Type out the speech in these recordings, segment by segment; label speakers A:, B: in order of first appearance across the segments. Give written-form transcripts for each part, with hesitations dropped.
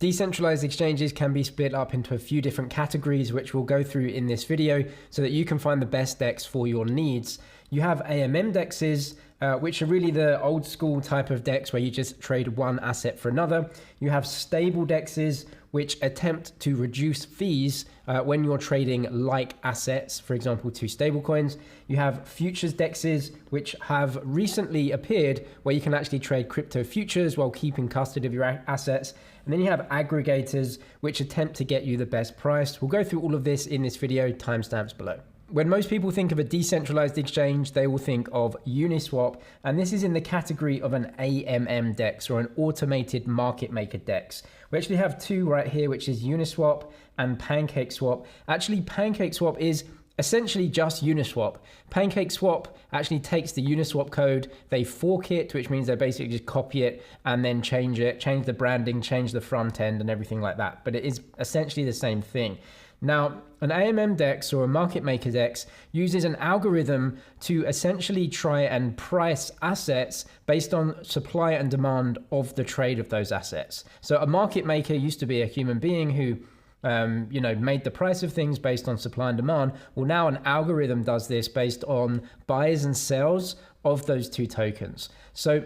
A: Decentralized exchanges can be split up into a few different categories, which we'll go through in this video so that you can find the best DEX for your needs. You have AMM DEXs, which are really the old school type of DEX where you just trade one asset for another. You have stable DEXs, which attempt to reduce fees when you're trading like assets, for example, to stablecoins. You have futures DEXs, which have recently appeared where you can actually trade crypto futures while keeping custody of your assets. And then you have aggregators, which attempt to get you the best price. We'll go through all of this in this video, timestamps below. When most people think of a decentralized exchange, they will think of Uniswap, and this is in the category of an AMM DEX, or an automated market maker DEX. We actually have two right here, which is Uniswap and PancakeSwap. Actually, PancakeSwap is essentially just Uniswap. PancakeSwap actually takes the Uniswap code, they fork it, which means they basically just copy it and then change it, change the branding, change the front end and everything like that. But it is essentially the same thing. Now, an AMM DEX or a market maker DEX uses an algorithm to essentially try and price assets based on supply and demand of the trade of those assets. So a market maker used to be a human being who made the price of things based on supply and demand. Well, now an algorithm does this based on buys and sells of those two tokens. So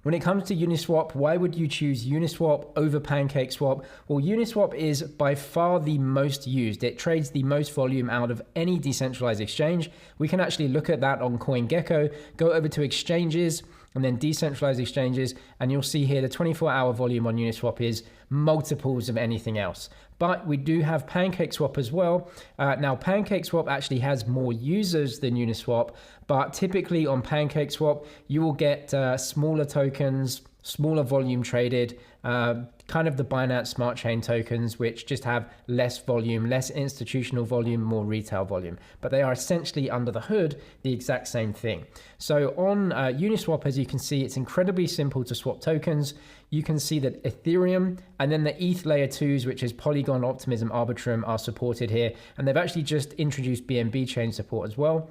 A: when it comes to Uniswap, why would you choose Uniswap over PancakeSwap? Well, Uniswap is by far the most used. It trades the most volume out of any decentralized exchange. We can actually look at that on CoinGecko, go over to exchanges and then decentralized exchanges, and you'll see here the 24-hour volume on Uniswap is multiples of anything else. But we do have PancakeSwap as well. Now, PancakeSwap actually has more users than Uniswap, but typically on PancakeSwap, you will get smaller tokens, smaller volume traded, kind of the Binance Smart Chain tokens, which just have less volume, less institutional volume, more retail volume. But they are essentially under the hood the exact same thing. So on Uniswap, as you can see, it's incredibly simple to swap tokens. You can see that Ethereum and then the ETH layer 2s, which is Polygon, Optimism, Arbitrum, are supported here. And they've actually just introduced BNB chain support as well.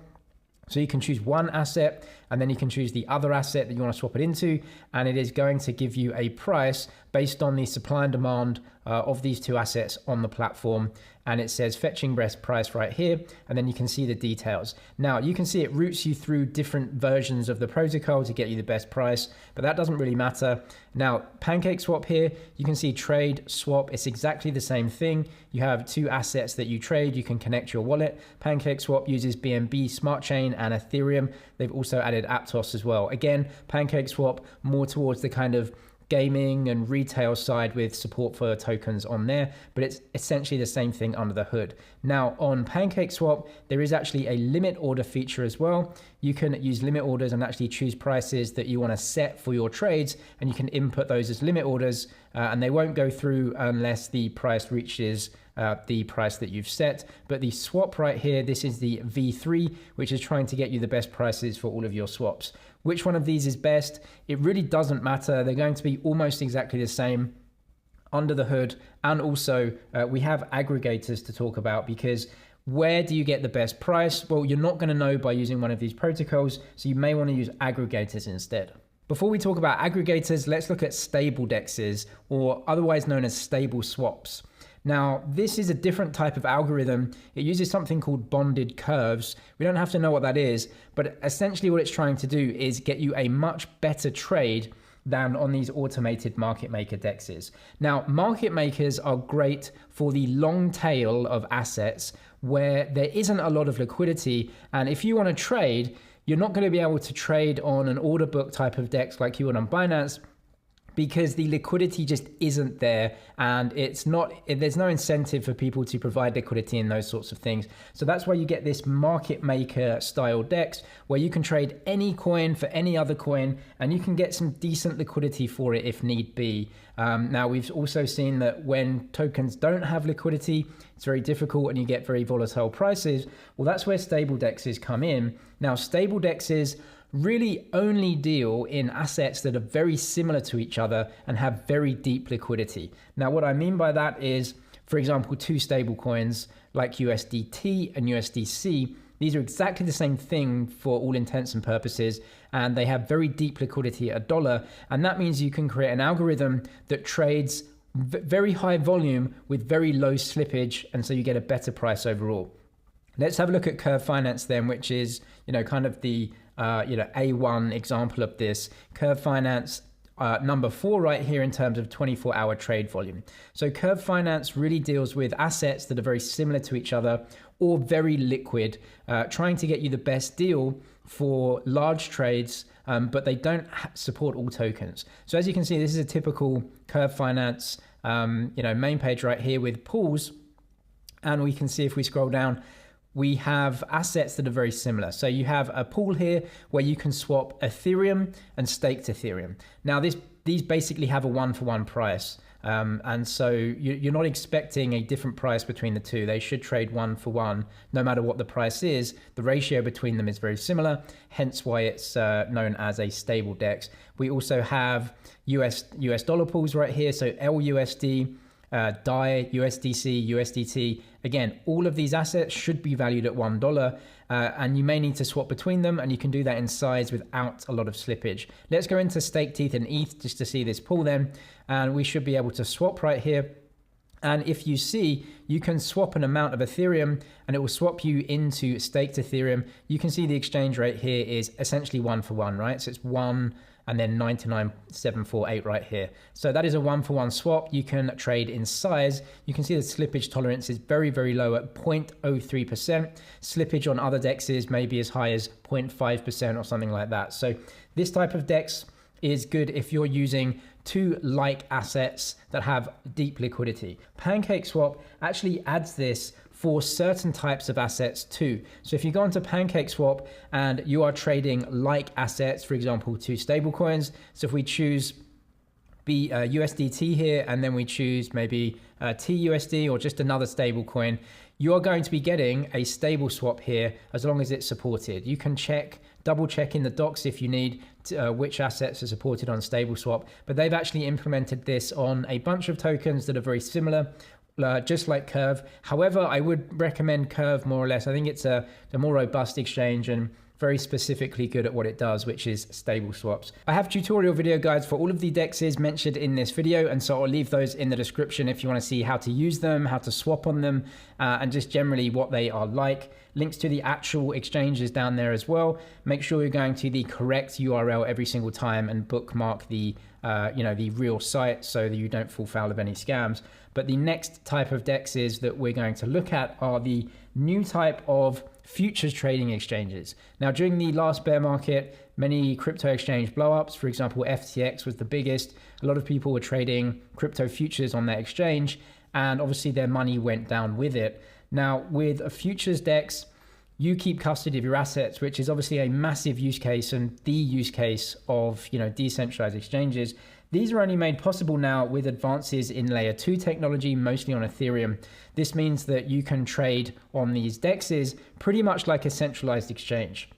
A: So you can choose one asset and then you can choose the other asset that you want to swap it into, and it is going to give you a price based on the supply and demand of these two assets on the platform. And it says fetching best price right here, and then you can see the details. Now you can see it routes you through different versions of the protocol to get you the best price, but that doesn't really matter. Now PancakeSwap here, you can see trade, swap, it's exactly the same thing. You have two assets that you trade, you can connect your wallet. PancakeSwap uses BNB Smart Chain and Ethereum. They've also added Aptos as well. Again, PancakeSwap more towards the kind of gaming and retail side with support for tokens on there, but it's essentially the same thing under the hood. Now on PancakeSwap, there is actually a limit order feature as well. You can use limit orders and actually choose prices that you want to set for your trades, and you can input those as limit orders, and they won't go through unless the price reaches the price that you've set. But the swap right here, this is the V3, which is trying to get you the best prices for all of your swaps. Which one of these is best? It really doesn't matter. They're going to be almost exactly the same under the hood. And also we have aggregators to talk about, because where do you get the best price? Well, you're not going to know by using one of these protocols, so you may want to use aggregators instead. Before we talk about aggregators, let's look at stable DEXs, or otherwise known as stable swaps. Now, this is a different type of algorithm. It uses something called bonded curves. We don't have to know what that is, but essentially what it's trying to do is get you a much better trade than on these automated market maker DEXs. Now, market makers are great for the long tail of assets where there isn't a lot of liquidity. And if you want to trade, you're not going to be able to trade on an order book type of DEX like you would on Binance, because the liquidity just isn't there, and there's no incentive for people to provide liquidity in those sorts of things. So that's why you get this market maker style DEX where you can trade any coin for any other coin, and you can get some decent liquidity for it if need be. Now we've also seen that when tokens don't have liquidity, it's very difficult and you get very volatile prices. Well, that's where stable DEXs come in. Now, stable DEXs really only deal in assets that are very similar to each other and have very deep liquidity. Now, what I mean by that is, for example, two stable coins like USDT and USDC. These are exactly the same thing for all intents and purposes, and they have very deep liquidity at $1. And that means you can create an algorithm that trades very high volume with very low slippage, and so you get a better price overall. Let's have a look at Curve Finance then, which is, kind of the, A1 example of this. Curve Finance, number 4 right here in terms of 24-hour trade volume. So Curve Finance really deals with assets that are very similar to each other or very liquid, trying to get you the best deal for large trades, but they don't support all tokens. So as you can see, this is a typical Curve Finance, main page right here with pools. And we can see if we scroll down, we have assets that are very similar. So you have a pool here where you can swap Ethereum and staked Ethereum. Now these basically have a 1-for-1 price. And so you're not expecting a different price between the two. They should trade 1-for-1 no matter what the price is. The ratio between them is very similar, hence why it's known as a stable DEX. We also have US dollar pools right here. So LUSD, DAI, USDC, USDT. Again, all of these assets should be valued at $1, and you may need to swap between them, and you can do that in size without a lot of slippage. Let's go into staked ETH and ETH just to see this pool then, and we should be able to swap right here. And if you see, you can swap an amount of Ethereum and it will swap you into staked Ethereum. You can see the exchange rate here is essentially 1-for-1, right? So it's 1 and then 99.748 right here. So that is a 1-for-1 swap. You can trade in size. You can see the slippage tolerance is very, very low at 0.03%. Slippage on other DEXs may be as high as 0.5% or something like that. So this type of DEX is good if you're using two like assets that have deep liquidity. PancakeSwap actually adds this for certain types of assets too. So if you go onto PancakeSwap and you are trading like assets, for example, two stablecoins. So if we choose USDT here, and then we choose maybe TUSD or just another stablecoin, you are going to be getting a stable swap here as long as it's supported. You can double check in the docs if you need which assets are supported on StableSwap, but they've actually implemented this on a bunch of tokens that are very similar, just like Curve. However, I would recommend Curve more or less. I think it's a more robust exchange and very specifically good at what it does, which is stable swaps. I have tutorial video guides for all of the DEXs mentioned in this video, and so I'll leave those in the description if you want to see how to use them, how to swap on them, and just generally what they are like. Links to the actual exchanges down there as well. Make sure you're going to the correct URL every single time and bookmark the the real site so that you don't fall foul of any scams. But the next type of DEXs that we're going to look at are the new type of futures trading exchanges. Now, during the last bear market, many crypto exchange blowups, for example, FTX was the biggest. A lot of people were trading crypto futures on that exchange, and obviously their money went down with it. Now, with a futures DEX, you keep custody of your assets, which is obviously a massive use case and the use case of decentralized exchanges. These are only made possible now with advances in layer 2 technology, mostly on Ethereum. This means that you can trade on these DEXs pretty much like a centralized exchange.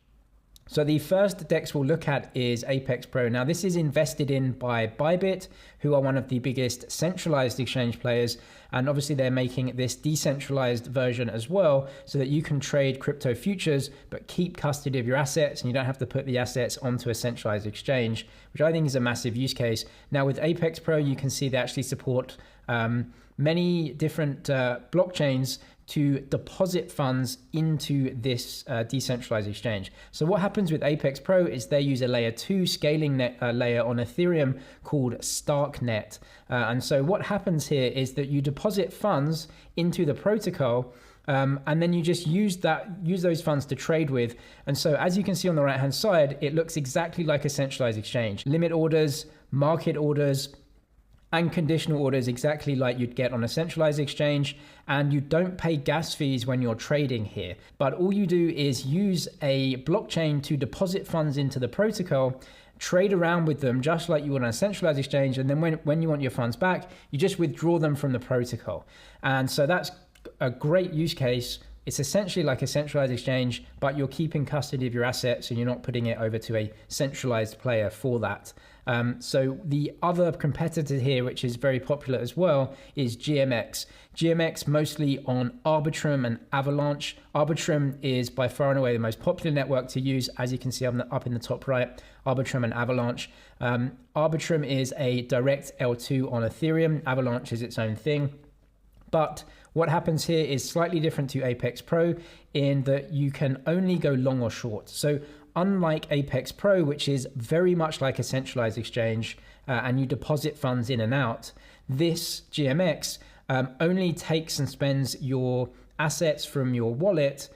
A: So the first DEX we'll look at is Apex Pro. Now this is invested in by Bybit, who are one of the biggest centralized exchange players. And obviously they're making this decentralized version as well so that you can trade crypto futures, but keep custody of your assets and you don't have to put the assets onto a centralized exchange, which I think is a massive use case. Now with Apex Pro, you can see they actually support many different blockchains to deposit funds into this decentralized exchange. So what happens with Apex Pro is they use a layer 2 scaling layer on Ethereum called Starknet. And so what happens here is that you deposit funds into the protocol, and then you just use those funds to trade with. And so as you can see on the right hand side, it looks exactly like a centralized exchange. Limit orders, market orders, and conditional orders exactly like you'd get on a centralized exchange, and you don't pay gas fees when you're trading here. But all you do is use a blockchain to deposit funds into the protocol, trade around with them just like you would on a centralized exchange, and then when you want your funds back, you just withdraw them from the protocol. And so that's a great use case It's essentially like a centralized exchange, but you're keeping custody of your assets and you're not putting it over to a centralized player for that. So the other competitor here, which is very popular as well, is GMX. GMX mostly on Arbitrum and Avalanche. Arbitrum is by far and away the most popular network to use, as you can see up in the top right, Arbitrum and Avalanche. Arbitrum is a direct L2 on Ethereum. Avalanche is its own thing. But what happens here is slightly different to Apex Pro in that you can only go long or short. So unlike Apex Pro, which is very much like a centralized exchange and you deposit funds in and out, this GMX only takes and spends your assets from your wallet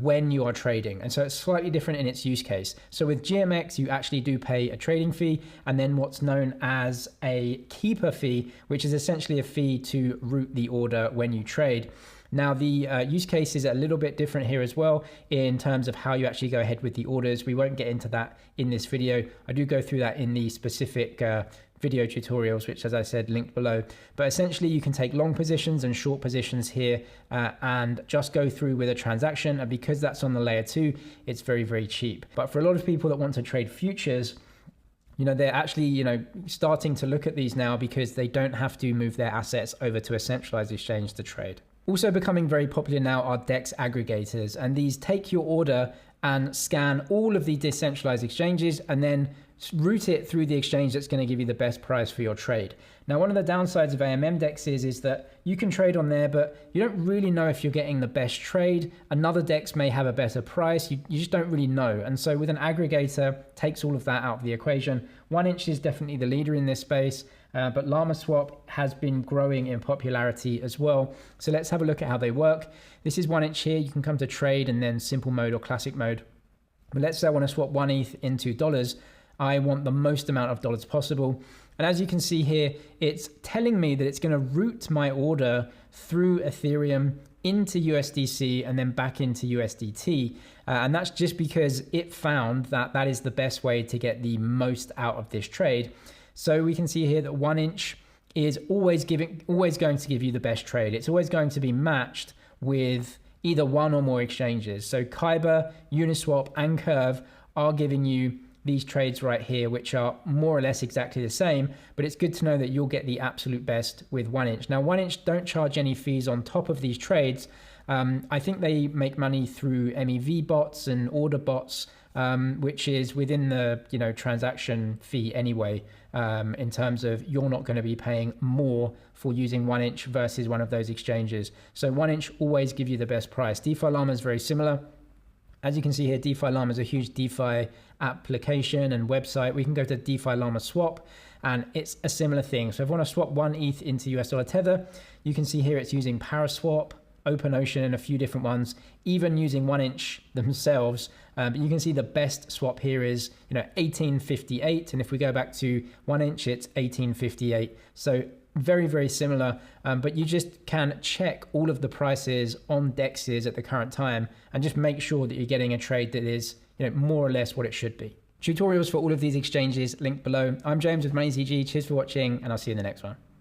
A: when you are trading. And so it's slightly different in its use case. So with GMX, you actually do pay a trading fee and then what's known as a keeper fee, which is essentially a fee to route the order when you trade. Now, the use case is a little bit different here as well in terms of how you actually go ahead with the orders. We won't get into that in this video. I do go through that in the specific video tutorials, which, as I said, linked below. But essentially, you can take long positions and short positions here and just go through with a transaction. And because that's on the layer 2, it's very, very cheap. But for a lot of people that want to trade futures, they're actually, starting to look at these now because they don't have to move their assets over to a centralized exchange to trade. Also becoming very popular now are DEX aggregators, and these take your order and scan all of the decentralized exchanges and then route it through the exchange that's going to give you the best price for your trade. Now, one of the downsides of AMM DEXs is that you can trade on there, but you don't really know if you're getting the best trade. Another DEX may have a better price. You just don't really know. And so with an aggregator, takes all of that out of the equation. 1inch is definitely the leader in this space, but Llama Swap has been growing in popularity as well. So let's have a look at how they work. This is 1inch here. You can come to trade and then simple mode or classic mode. But let's say I want to swap 1 ETH into dollars. I want the most amount of dollars possible. And as you can see here, it's telling me that it's going to route my order through Ethereum into USDC and then back into USDT. And that's just because it found that that is the best way to get the most out of this trade. So we can see here that 1inch is always going to give you the best trade. It's always going to be matched with either one or more exchanges. So Kyber, Uniswap, and Curve are giving you these trades right here, which are more or less exactly the same, but it's good to know that you'll get the absolute best with 1inch. Now, 1inch don't charge any fees on top of these trades. I think they make money through MEV bots and order bots, which is within the transaction fee anyway, in terms of you're not going to be paying more for using 1inch versus one of those exchanges. So 1inch always give you the best price. DeFi Llama is very similar. As you can see here, DeFi Llama is a huge DeFi application and website. We can go to DeFi Llama Swap and it's a similar thing. So if I want to swap 1 ETH into US dollar Tether, you can see here it's using Paraswap, OpenOcean, and a few different ones, even using 1inch themselves. But you can see the best swap here is 1858. And if we go back to 1inch, it's 1858. So very, very similar, but you just can check all of the prices on DEXs at the current time and just make sure that you're getting a trade that is more or less what it should be. Tutorials for all of these exchanges linked below. I'm James with MoneyZG. Cheers for watching, and I'll see you in the next one.